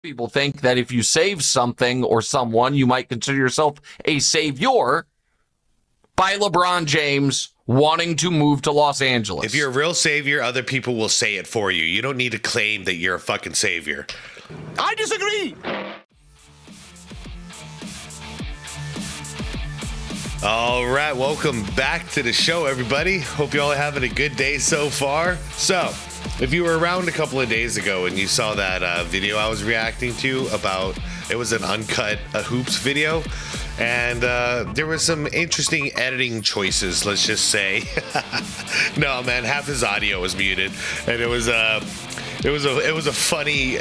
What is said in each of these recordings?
People think that if you save something or someone, you might consider yourself a savior by LeBron James wanting to move to Los Angeles. If you're a real savior, other people will say it for you. You don't need to claim that you're a fucking savior. I disagree. All right, welcome back to the show, everybody. Hope you all are having a good day so far. So, if you were around a couple of days ago and you saw that video I was reacting to about, it was an uncut hoops video, and there were some interesting editing choices, let's just say. No, man, half his audio was muted, and it was a funny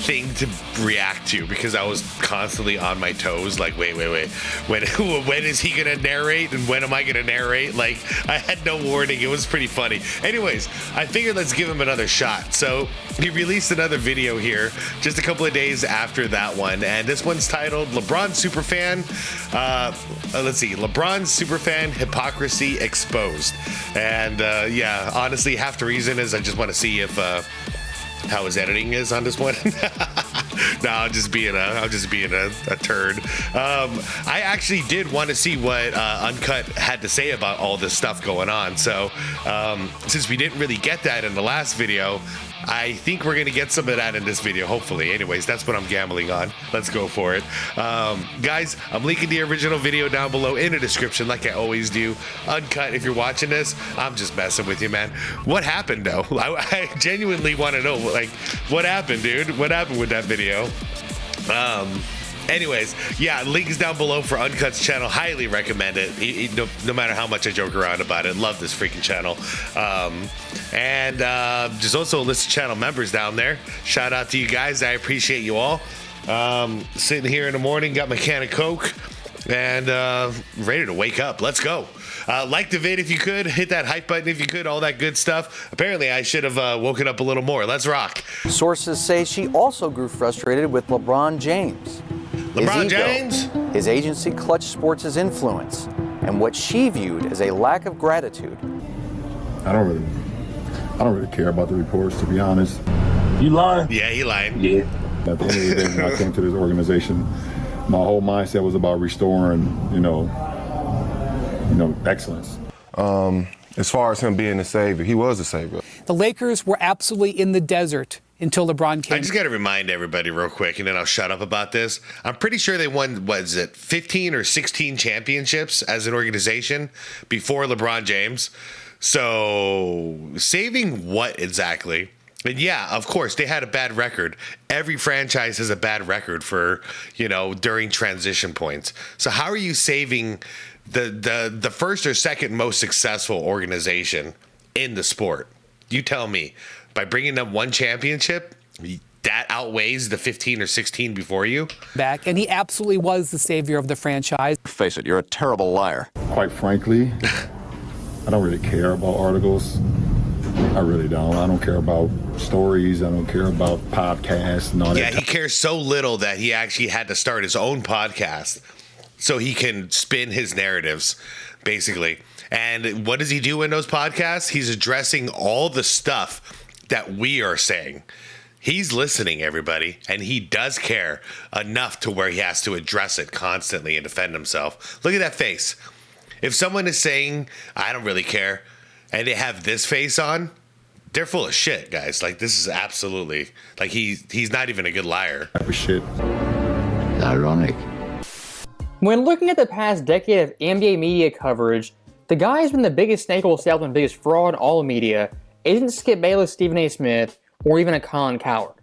thing to react to because I was constantly on my toes, like wait, when is he gonna narrate and when am I gonna narrate? Like, I had no warning. It was pretty funny. Anyways, I figured let's give him another shot. So he released another video here just a couple of days after that one, and this one's titled LeBron Superfan let's see, LeBron Superfan Hypocrisy Exposed. And yeah, honestly, half the reason is I just want to see if how his editing is on this one. No, I'm just being a turd. I actually did want to see what Uncut had to say about all this stuff going on. So since we didn't really get that in the last video, I think we're going to get some of that in this video, hopefully. Anyways, that's what I'm gambling on. Let's go for it. Guys, I'm linking the original video down below in the description like I always do. Uncut, if you're watching this, I'm just messing with you, man. What happened, though? I genuinely want to know, like, what happened, dude? What happened with that video? Anyways, yeah, link is down below for Uncut's channel. Highly recommend it. No matter how much I joke around about it, love this freaking channel. And there's also a list of channel members down there. Shout out to you guys. I appreciate you all. Sitting here in the morning, got my can of Coke, and ready to wake up. Let's go. Like the vid if you could, hit that hype button if you could, all that good stuff. Apparently I should have woken up a little more. Let's rock. Sources say she also grew frustrated with LeBron James. LeBron his James? Ego, his agency Clutch Sports' influence, and what she viewed as a lack of gratitude. I don't really care about the reports, to be honest. You lying? Yeah, he lied. Yeah. At the end of the day, when I came to this organization, my whole mindset was about restoring, you know, excellence. As far as him being a savior, he was a savior. The Lakers were absolutely in the desert until LeBron came. I just got to remind everybody real quick, and then I'll shut up about this. I'm pretty sure they won, what is it, 15 or 16 championships as an organization before LeBron James. So saving what exactly? And yeah, of course, they had a bad record. Every franchise has a bad record for, during transition points. So how are you saving the first or second most successful organization in the sport? You tell me. By bringing them one championship, that outweighs the 15 or 16 before you? Back, and he absolutely was the savior of the franchise. Face it, you're a terrible liar. Quite frankly, I don't really care about articles. I really don't. I don't care about stories. I don't care about podcasts and all that. Yeah, he cares so little that he actually had to start his own podcast so he can spin his narratives, basically. And what does he do in those podcasts? He's addressing all the stuff that we are saying. He's listening, everybody, and he does care enough to where he has to address it constantly and defend himself. Look at that face. If someone is saying, I don't really care, and they have this face on, they're full of shit, guys. Like, this is absolutely, like, he's not even a good liar. Shit. Ironic. When looking at the past decade of NBA media coverage, the guy who's been the biggest snake oil salesman, biggest fraud in all of media isn't Skip Bayless, Stephen A. Smith, or even a Colin Cowherd.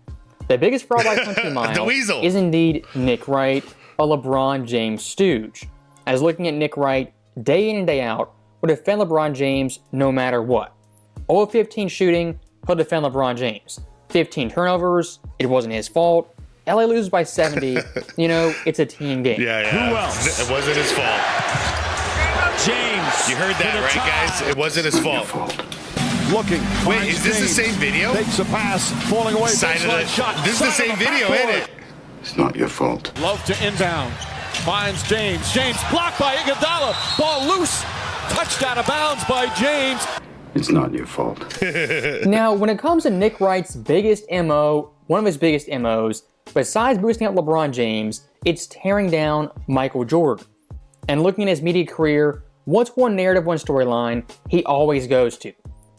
The biggest fraud by country mile is indeed Nick Wright, a LeBron James stooge. As looking at Nick Wright day in and day out, will defend LeBron James no matter what. 0-15 shooting, he'll defend LeBron James. 15 turnovers, it wasn't his fault. LA loses by 70, it's a team game. Yeah. Who else? It wasn't his fault. James. You heard that, right, guys? It wasn't his fault. Looking. Wait, is this the same video? Takes a pass, falling away. Side of the shot. This is the same video, isn't it? It's not your fault. Love to inbound. Finds James. James blocked by Iguodala. Ball loose. Touched out of bounds by James. It's not your fault. Now, when it comes to Nick Wright's biggest MO, one of his biggest MOs, besides boosting up LeBron James, it's tearing down Michael Jordan. And looking at his media career, what's one narrative, one storyline he always goes to?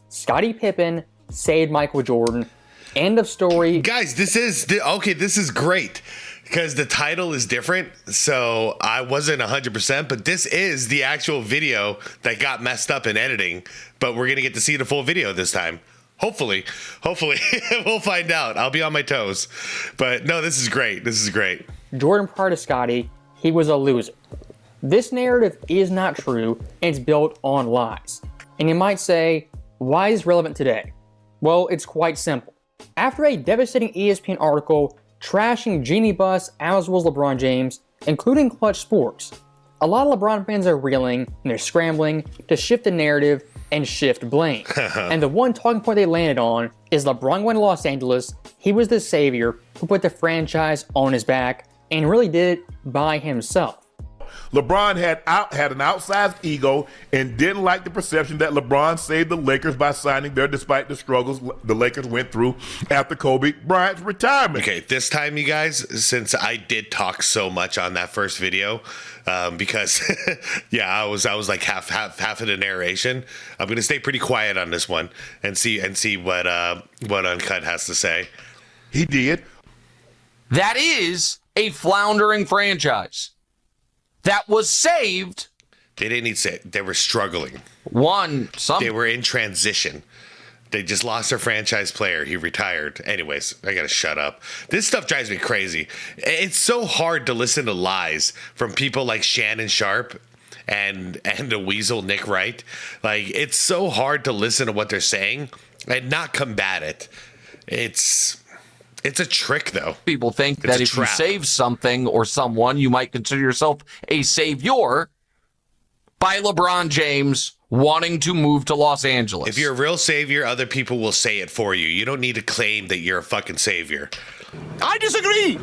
Scottie Pippen saved Michael Jordan. End of story. Guys, this is great because the title is different. So I wasn't 100%, but this is the actual video that got messed up in editing. But we're going to get to see the full video this time. Hopefully, we'll find out. I'll be on my toes. But no, this is great. This is great. Jordan, prior to Scottie, he was a loser. This narrative is not true, and it's built on lies. And you might say, why is this relevant today? Well, it's quite simple. After a devastating ESPN article trashing Genie Bus as well as LeBron James, including Clutch Sports, a lot of LeBron fans are reeling and they're scrambling to shift the narrative and shift blame. And the one talking point they landed on is LeBron went to Los Angeles, he was the savior who put the franchise on his back and really did it by himself. LeBron had an outsized ego and didn't like the perception that LeBron saved the Lakers by signing there despite the struggles the Lakers went through after Kobe Bryant's retirement. Okay, this time, you guys, since I did talk so much on that first video, because yeah, I was like half of the narration. I'm gonna stay pretty quiet on this one and see what Uncut has to say. He did. That is a floundering franchise that was saved. They didn't need to say, they were struggling. They were in transition. They just lost their franchise player. He retired. Anyways, I gotta shut up. This stuff drives me crazy. It's so hard to listen to lies from people like Shannon Sharp and the weasel Nick Wright. Like, it's so hard to listen to what they're saying and not combat it. It's a trick, though. People think that if you save something or someone, you might consider yourself a savior by LeBron James wanting to move to Los Angeles. If you're a real savior, other people will say it for you. You don't need to claim that you're a fucking savior. I disagree.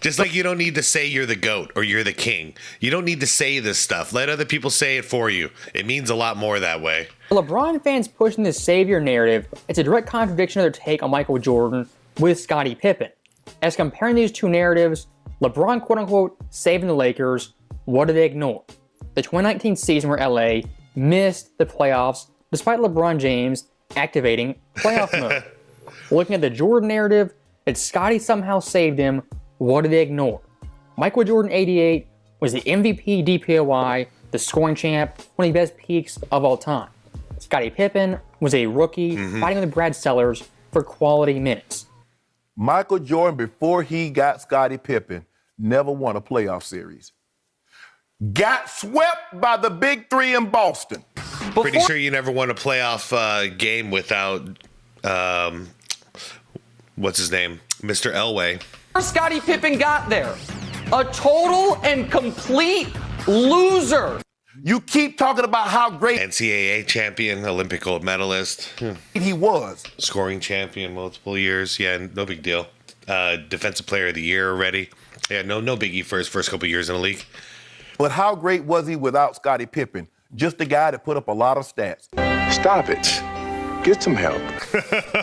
Just like you don't need to say you're the GOAT or you're the king. You don't need to say this stuff. Let other people say it for you. It means a lot more that way. LeBron fans pushing this savior narrative, it's a direct contradiction of their take on Michael Jordan with Scottie Pippen. As comparing these two narratives, LeBron quote-unquote saving the Lakers, what did they ignore? The 2019 season where LA missed the playoffs despite LeBron James activating playoff mode. Looking at the Jordan narrative, that Scottie somehow saved him, what did they ignore? Michael Jordan 88 was the MVP DPOY, the scoring champ, one of the best peaks of all time. Scottie Pippen was a rookie fighting with Brad Sellers for quality minutes. Michael Jordan, before he got Scottie Pippen, never won a playoff series. Got swept by the Big Three in Boston. Pretty sure you never won a playoff game without, what's his name? Mr. Elway. Scottie Pippen got there. A total and complete loser. You keep talking about how great NCAA champion, Olympic gold medalist. he was. Scoring champion multiple years. Yeah, no big deal. Defensive player of the year already. Yeah, no biggie for his first couple years in the league. But how great was he without Scottie Pippen? Just a guy that put up a lot of stats. Stop it. Get some help.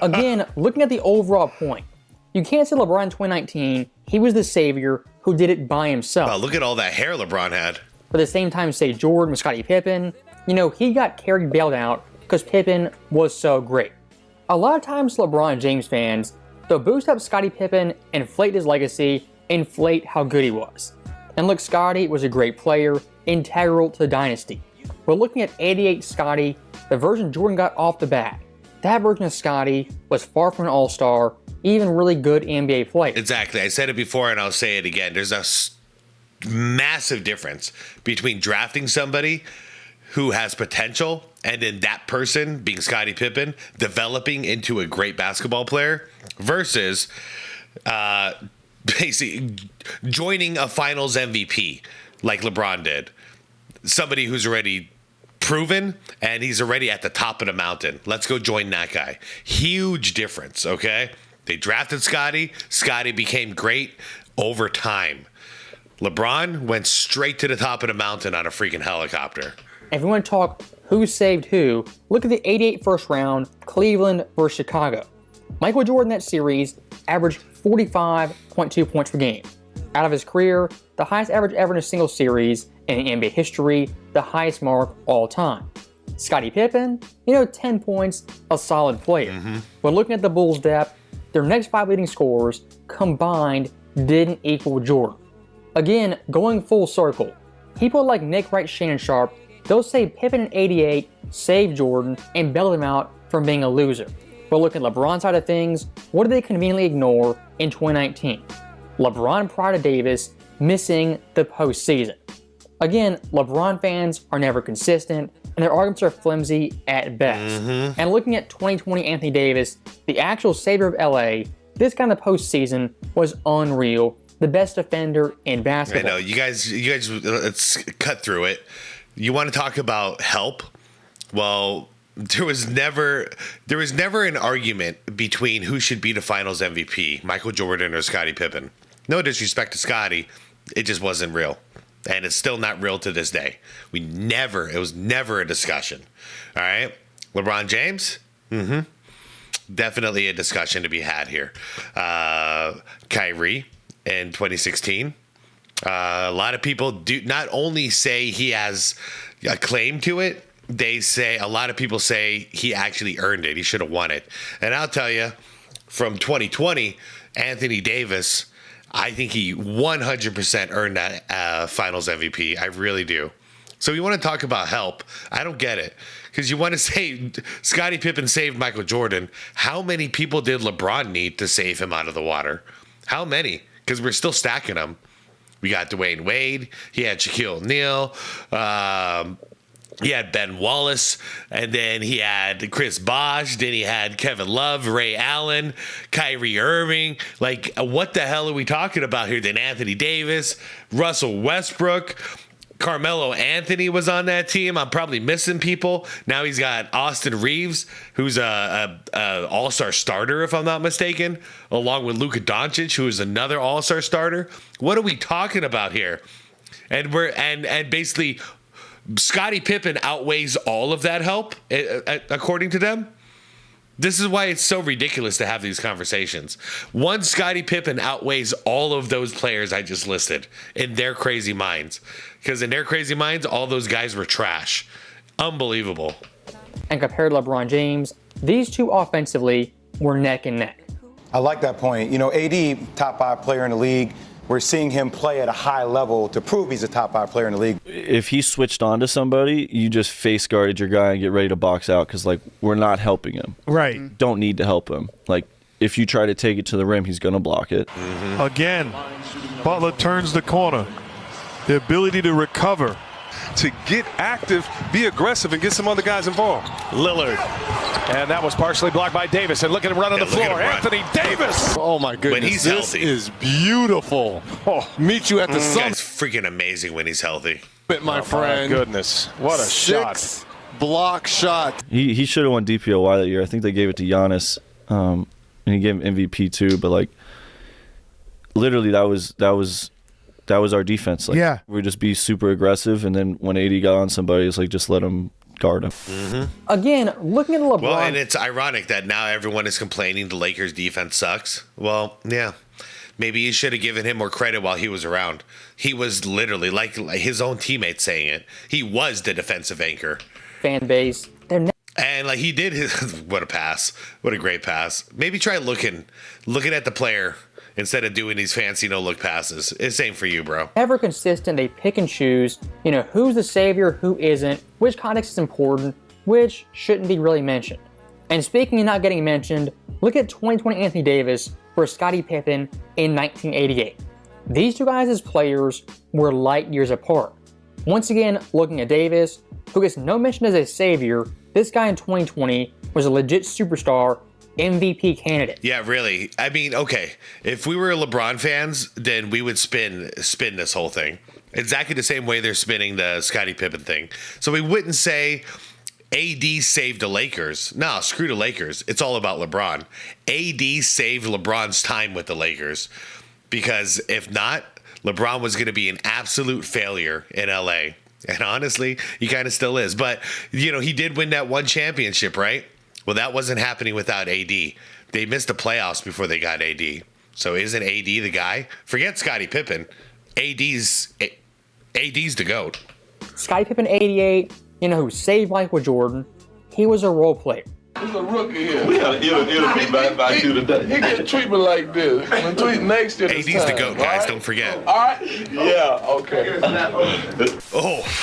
Again, looking at the overall point, you can't say LeBron in 2019, he was the savior who did it by himself. Wow, look at all that hair LeBron had. But at the same time, say Jordan with Scottie Pippen, you know, he got carried, bailed out because Pippen was so great. A lot of times LeBron James fans, they'll boost up Scottie Pippen, inflate his legacy, inflate how good he was. And look, Scottie was a great player, integral to the dynasty. But looking at 88 Scottie, the version Jordan got off the bat, that version of Scottie was far from an all-star, even really good NBA player. Exactly. I said it before and I'll say it again. There's a massive difference between drafting somebody who has potential and then that person, being Scottie Pippen, developing into a great basketball player versus basically joining a finals MVP like LeBron did. Somebody who's already proven and he's already at the top of the mountain. Let's go join that guy. Huge difference, okay? They drafted Scottie. Scottie became great over time. LeBron went straight to the top of the mountain on a freaking helicopter. If you want to talk who saved who, look at the 88 first round, Cleveland versus Chicago. Michael Jordan that series averaged 45.2 points per game. Out of his career, the highest average ever in a single series in NBA history, the highest mark all time. Scottie Pippen, 10 points, a solid player. But looking at the Bulls' depth, their next 5 leading scorers combined didn't equal Jordan. Again, going full circle, people like Nick Wright, Shannon Sharp, they'll say Pippen in '88 saved Jordan and bailed him out from being a loser. But looking at LeBron's side of things, what did they conveniently ignore in 2019? LeBron prior to Davis missing the postseason. Again, LeBron fans are never consistent, and their arguments are flimsy at best. And looking at 2020 Anthony Davis, the actual savior of LA, this kind of postseason was unreal. The best defender in basketball. I know, you guys, let's cut through it. You want to talk about help? Well, there was never an argument between who should be the Finals MVP, Michael Jordan or Scottie Pippen. No disrespect to Scottie, it just wasn't real. And it's still not real to this day. It was never a discussion. All right? LeBron James? Definitely a discussion to be had here. Kyrie in 2016. A lot of people do not only say he has a claim to it, a lot of people say he actually earned it. He should have won it. And I'll tell you, from 2020, Anthony Davis, I think he 100% earned that Finals MVP. I really do. So you want to talk about help? I don't get it. Because you want to say Scottie Pippen saved Michael Jordan. How many people did LeBron need to save him out of the water? How many? Because we're still stacking them. We got Dwayne Wade. He had Shaquille O'Neal. He had Ben Wallace, and then he had Chris Bosh. Then he had Kevin Love, Ray Allen, Kyrie Irving. Like, what the hell are we talking about here? Then Anthony Davis, Russell Westbrook, Carmelo Anthony was on that team. I'm probably missing people. Now he's got Austin Reeves, who's a all-star starter, if I'm not mistaken, along with Luka Doncic, who is another all-star starter. What are we talking about here? And basically, Scottie Pippen outweighs all of that help, according to them. This is why it's so ridiculous to have these conversations. One Scottie Pippen outweighs all of those players I just listed in their crazy minds. Because in their crazy minds, all those guys were trash. Unbelievable. And compared to LeBron James, these two offensively were neck and neck. I like that point. AD, top 5 player in the league. We're seeing him play at a high level to prove he's a top 5 player in the league. If he switched on to somebody, you just face guarded your guy and get ready to box out because, we're not helping him. Right. Don't need to help him. If you try to take it to the rim, he's going to block it. Again, Butler turns the corner. The ability to recover. To get active, be aggressive, and get some other guys involved. Lillard. And that was partially blocked by Davis. And look at him run on the floor. Anthony Davis. Oh, my goodness. When he's this healthy. is beautiful. Oh, meet you at the summit. Guy's freaking amazing when he's healthy. My friend. My goodness. What a shot. 6 block shot. He should have won DPOY that year. I think they gave it to Giannis. And he gave him MVP too. But, literally that was our defense. We just be super aggressive, and then when AD got on somebody, it's just let him guard him. Again, looking at LeBron. Well, and it's ironic that now everyone is complaining the Lakers' defense sucks. Well, yeah. Maybe you should have given him more credit while he was around. He was literally, like his own teammates saying it, he was the defensive anchor. Fan base. And he did his, what a pass. What a great pass. Maybe try looking at the player instead of doing these fancy no-look passes. It's same for you, bro. Never consistent. They pick and choose, who's the savior, who isn't, which context is important, which shouldn't be really mentioned. And speaking of not getting mentioned, look at 2020 Anthony Davis versus Scottie Pippen in 1988. These two guys as players were light years apart. Once again, looking at Davis, who gets no mention as a savior, this guy in 2020 was a legit superstar MVP candidate. Yeah, really. I mean, okay, if we were LeBron fans, then we would spin this whole thing exactly the same way they're spinning the Scottie Pippen thing. So we wouldn't say AD saved the Lakers. No, screw the Lakers. It's all about LeBron. AD saved LeBron's time with the Lakers, because if not, LeBron was going to be an absolute failure in LA. And honestly, he kind of still is. But, he did win that one championship, right? Well, that wasn't happening without AD. They missed the playoffs before they got AD. So isn't AD the guy? Forget Scottie Pippen. AD's the GOAT. Scottie Pippen 88, you know who saved Michael Jordan? He was a role player. He's a rookie here. We had an interview by you today. He get treatment like this. When tweet next year. AD's the GOAT, guys. Right? Don't forget. All right. Yeah. Okay.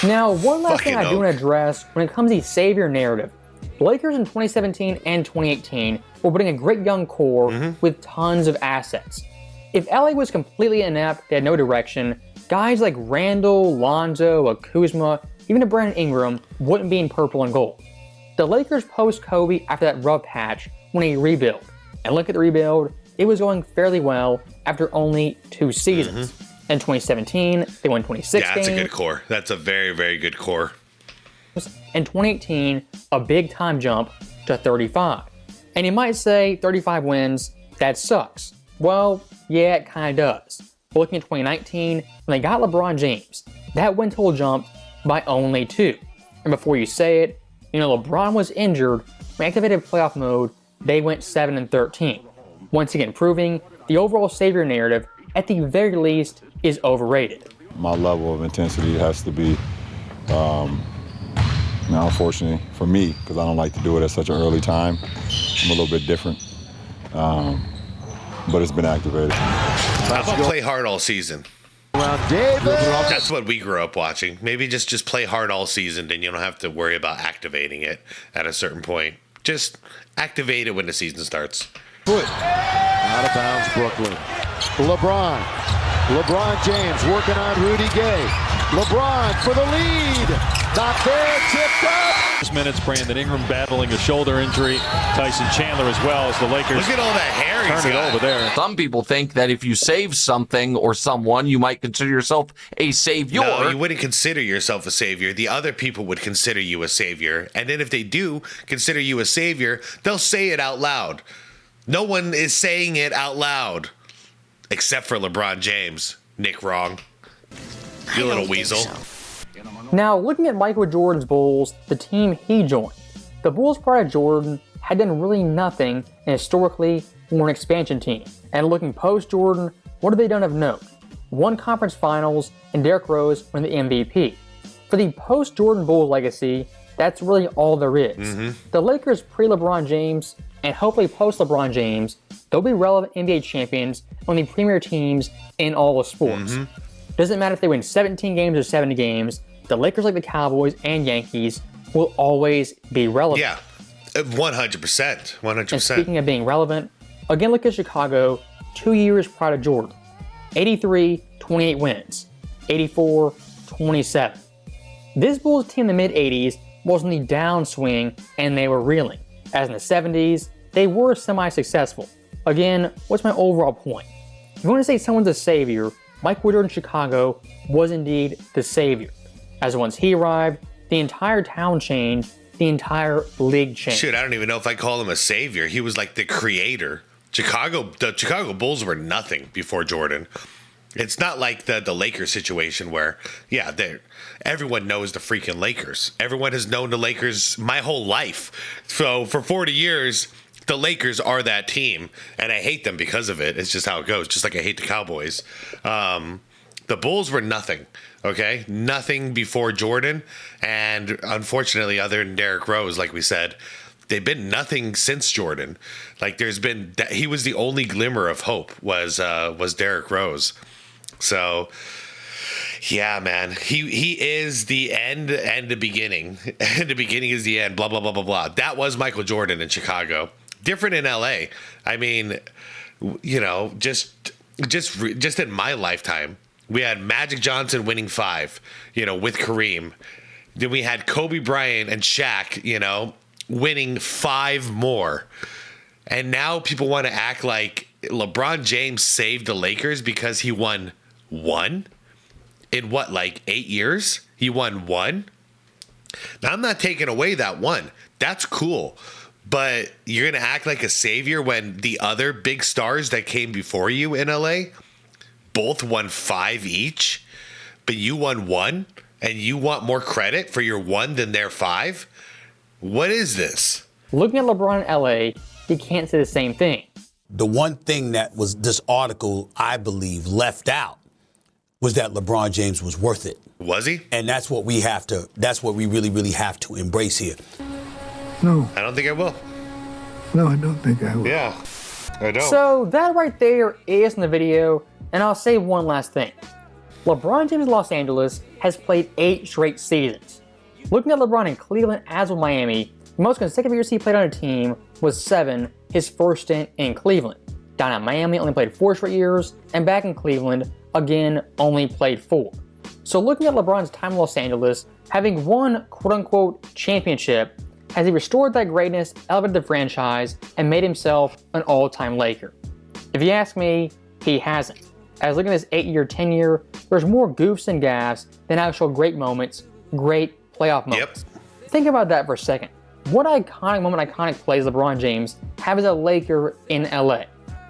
Now, one last thing I do want to address when it comes to the savior narrative. The Lakers in 2017 and 2018 were putting a great young core with tons of assets. If LA was completely inept, they had no direction, guys like Randall, Lonzo, Kuzma, even a Brandon Ingram wouldn't be in purple and gold. The Lakers post-Kobe after that rough patch went a rebuild. And look at the rebuild, it was going fairly well after only 2 seasons. In 2017, they won 2016. Yeah, that's a good core. That's a very, very good core. In 2018, a big time jump to 35. And you might say 35 wins, that sucks. Well, yeah, it kind of does. But looking at 2019, when they got LeBron James, that win total jumped by only 2. And before you say it, you know, LeBron was injured. When activated playoff mode, they went 7-13. Once again, proving the overall savior narrative, at the very least, is overrated. My level of intensity has to be, now, unfortunately for me, because I don't like to do it at such an early time, I'm a little bit different. But it's been activated. How about play hard all season? That's what we grew up watching. Maybe just play hard all season, then you don't have to worry about activating it at a certain point. Just activate it when the season starts. Out of bounds, Brooklyn. LeBron James working on Rudy Gay. LeBron for the lead. Not there, tipped up. Minutes, Brandon Ingram battling a shoulder injury. Tyson Chandler as well as the Lakers. Look at all that hair he's turn it got over there. Some people think that if you save something or someone, you might consider yourself a savior. No, you wouldn't consider yourself a savior. The other people would consider you a savior. And then if they do consider you a savior, they'll say it out loud. No one is saying it out loud. Except for LeBron James. Nick wrong. You little weasel. Now, looking at Michael Jordan's Bulls, the team he joined, the Bulls prior to Jordan had done really nothing and historically were an expansion team. And looking post-Jordan, what have they done of note? Won conference finals and Derrick Rose won the MVP. For the post-Jordan Bulls legacy, that's really all there is. The Lakers pre-LeBron James and hopefully post-LeBron James, they'll be relevant NBA champions on the premier teams in all of sports. Doesn't matter if they win 17 games or 70 games, the Lakers, like the Cowboys and Yankees, will always be relevant. Yeah, 100%. 100%. And speaking of being relevant, again look at Chicago 2 years prior to Jordan. 83, 28 wins. 84, 27. This Bulls team in the mid-80s was in the downswing and they were reeling. As in the 70s, they were semi-successful. Again, what's my overall point? If you want to say someone's a savior, Michael Jordan in Chicago was indeed the savior. As once he arrived, the entire town changed, the entire league changed. Shoot, I don't even know if I call him a savior. He was like the creator. The Chicago Bulls were nothing before Jordan. It's not like the Lakers situation where, yeah, everyone knows the freaking Lakers. Everyone has known the Lakers my whole life. So for 40 years, the Lakers are that team, and I hate them because of it. It's just how it goes, just like I hate the Cowboys. The Bulls were nothing, okay? Nothing before Jordan, and unfortunately, other than Derrick Rose, like we said, they've been nothing since Jordan. Like he was the only glimmer of hope was Derrick Rose. So, yeah, man, he is the end and the beginning. And the beginning is the end. Blah blah blah blah blah. That was Michael Jordan in Chicago. Different in LA. I mean, you know, just in my lifetime, we had Magic Johnson winning 5, you know, with Kareem. Then we had Kobe Bryant and Shaq, you know, winning 5 more. And now people want to act like LeBron James saved the Lakers because he won 1? In what, like 8 years? He won 1? Now, I'm not taking away that 1. That's cool. But you're going to act like a savior when the other big stars that came before you in LA both won 5 each, but you won 1 and you want more credit for your 1 than their 5? What is this? Looking at LeBron in LA, you can't say the same thing. The one thing that was this article, I believe, left out was that LeBron James was worth it. Was he? And that's what we have to, that's what we really, really have to embrace here. No. I don't think I will. No, I don't think I will. Yeah, I don't. So that right there is in the video, and I'll say one last thing. LeBron James in Los Angeles has played 8 straight seasons. Looking at LeBron in Cleveland as with Miami, the most consecutive years he played on a team was 7, his first stint in Cleveland. Down at Miami, only played 4 straight years, and back in Cleveland, again, only played 4. So looking at LeBron's time in Los Angeles, having won quote-unquote championship, has he restored that greatness, elevated the franchise, and made himself an all-time Laker? If you ask me, he hasn't. As looking at this 8-year tenure, there's more goofs and gaffes than actual great moments, great playoff moments. Yep. Think about that for a second. What iconic moment, iconic plays LeBron James have as a Laker in LA?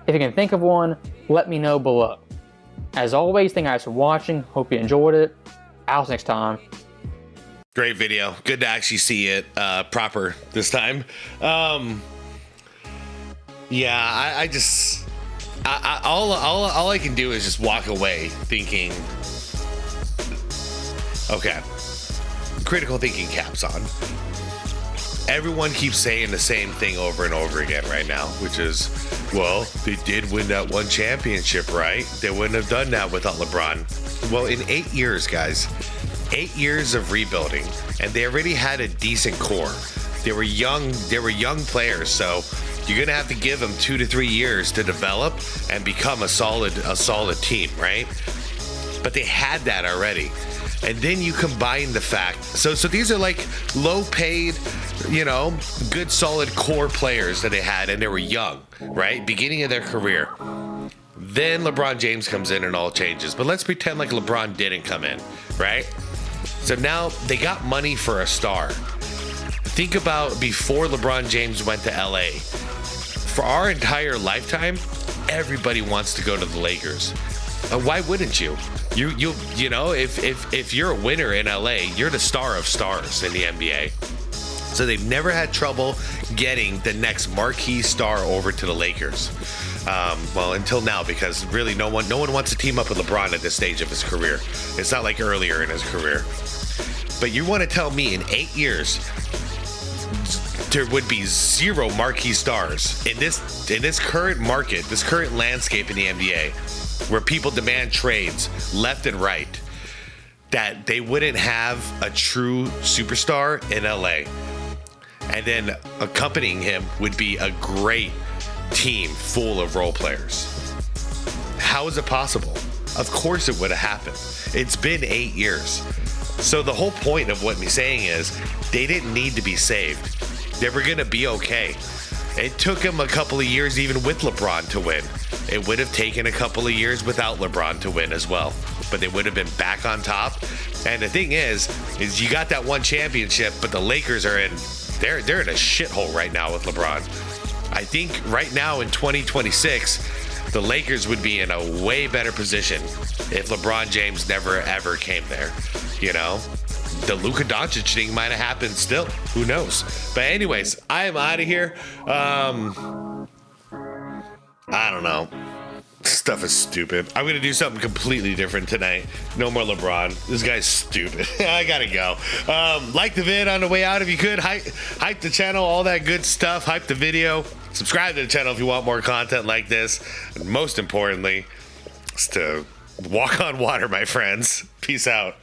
If you can think of one, let me know below. As always, thank you guys for watching. Hope you enjoyed it. I'll see you next time. Great video. Good to actually see it proper this time. Yeah, I just all I can do is just walk away thinking, okay, critical thinking caps on. Everyone keeps saying the same thing over and over again right now, which is, well, they did win that one championship, right? They wouldn't have done that without LeBron. Well, in 8 years, guys, 8 years of rebuilding, and they already had a decent core. They were young players, so you're gonna have to give them 2 to 3 years to develop and become a solid team, right? But they had that already. And then you combine the fact, so these are like low paid, good solid core players that they had, and they were young, right? Beginning of their career. Then LeBron James comes in and all changes. But let's pretend like LeBron didn't come in, right? So now they got money for a star. Think about before LeBron James went to LA. For our entire lifetime, everybody wants to go to the Lakers. Why wouldn't you? If you're a winner in LA, you're the star of stars in the NBA. So they've never had trouble getting the next marquee star over to the Lakers. Well, until now, because really no one wants to team up with LeBron at this stage of his career. It's not like earlier in his career. But you want to tell me in 8 years there would be 0 marquee stars in this current market, this current landscape in the NBA, where people demand trades left and right, that they wouldn't have a true superstar in LA. And then accompanying him would be a great team full of role players. How is it possible? Of course it would have happened. It's been 8 years. So the whole point of what me saying is they didn't need to be saved. They were going to be okay. It took them a couple of years even with LeBron to win. It would have taken a couple of years without LeBron to win as well. But they would have been back on top. And the thing is you got that one championship, but the Lakers are they're in a shithole right now with LeBron. I think right now in 2026, the Lakers would be in a way better position if LeBron James never ever came there. The Luka Doncic thing might have happened still. Who knows? But anyways, I am out of here. I don't know. Stuff is stupid. I'm going to do something completely different tonight. No more LeBron. This guy's stupid. I got to go. Like the vid on the way out if you could. Hype the channel, all that good stuff. Hype the video. Subscribe to the channel if you want more content like this. And most importantly, is to walk on water, my friends. Peace out.